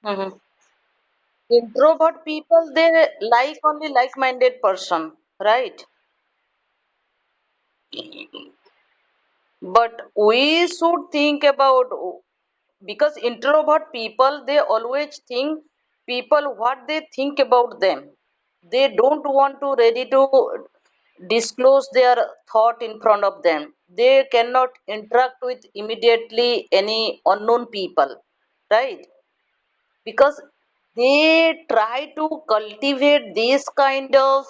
Mhm. Introvert people, they like only like-minded person, right? But we should think about, because introvert people, they always think people what they think about them. They don't want to ready to disclose their thought in front of them. They cannot interact with immediately any unknown people, right? Because they try to cultivate this kind of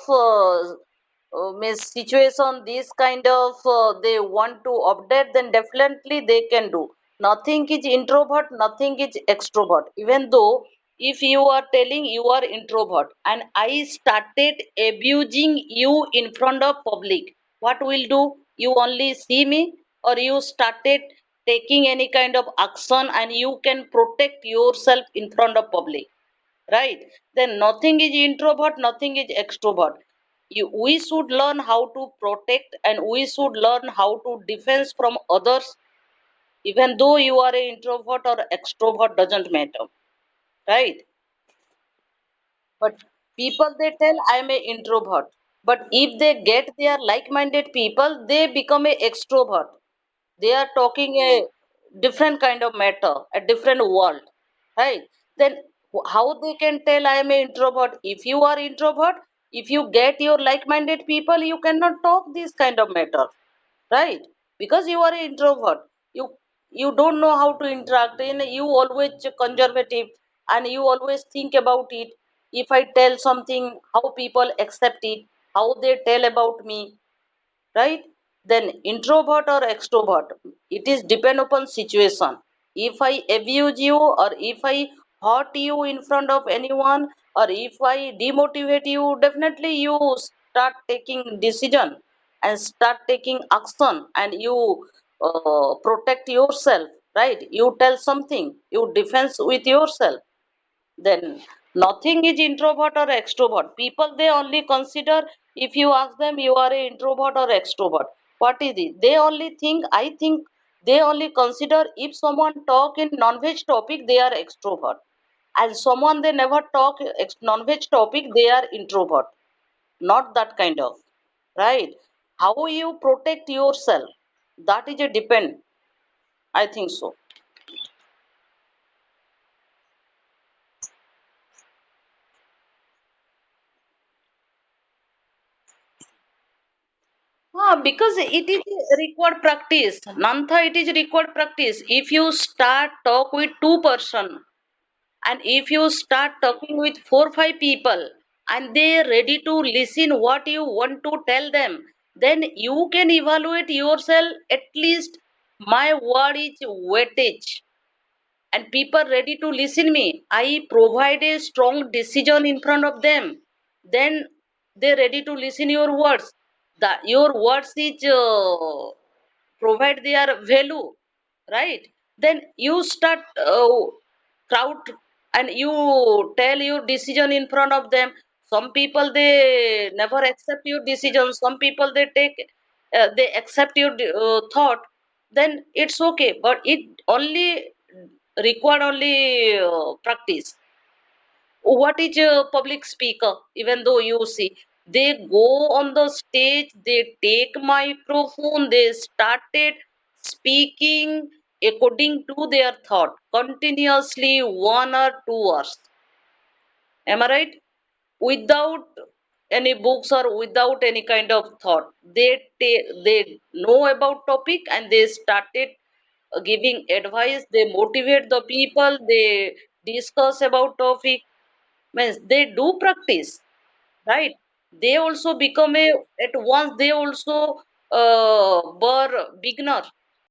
means situation, this kind of they want to update, then definitely they can do. Nothing is introvert, nothing is extrovert. Even though if you are telling you are introvert and I started abusing you in front of public, what will do? You only see me, or you started taking any kind of action and you can protect yourself in front of public, right? Then nothing is introvert, nothing is extrovert. We should learn how to protect, and we should learn how to defend from others. Even though you are an introvert or extrovert, doesn't matter, right? But people, they tell I am a introvert, but if they get their like-minded people, they become a extrovert. They are talking a different kind of matter, a different world, right? Then how they can tell I am an introvert? If you are introvert, if you get your like-minded people, you cannot talk this kind of matter, right? Because you are an introvert, you don't know how to interact, and you always conservative, and you always think about it. If I tell something, how people accept it, how they tell about me, right? Then introvert or extrovert, it is depend upon situation. If I abuse you, or if I hurt you in front of anyone, or if I demotivate you, definitely you start taking decision and start taking action, and you protect yourself, right? You tell something, you defense with yourself. Then nothing is introvert or extrovert. People, they only consider, if you ask them you are an introvert or extrovert, what is it? They only think, I think they only consider if someone talk in non-veg topic, they are extrovert. And someone they never talk non-veg topic, they are introvert. Not that kind of, right? How you protect yourself, that is a depend, I think so. Because it is a required practice. Nantha, it is required practice. If you start talk with two-person, and if you start talking with four, five people, and they are ready to listen what you want to tell them, then you can evaluate yourself. At least my word is weightage, and people ready to listen me, I provide a strong decision in front of them, then they ready to listen your words. That your words is provide their value, right? Then you start crowd, and you tell your decision in front of them. Some people, they never accept your decision, some people they take they accept your thought. Then it's okay, but it only required only practice. What is a public speaker? Even though you see, they go on the stage, they take microphone, they started speaking according to their thought continuously 1 or 2 hours. Am I right? Without any books or without any kind of thought, they know about topic, and they started giving advice, they motivate the people, they discuss about topic. Means they do practice, right? They also become a, at once they also were beginner,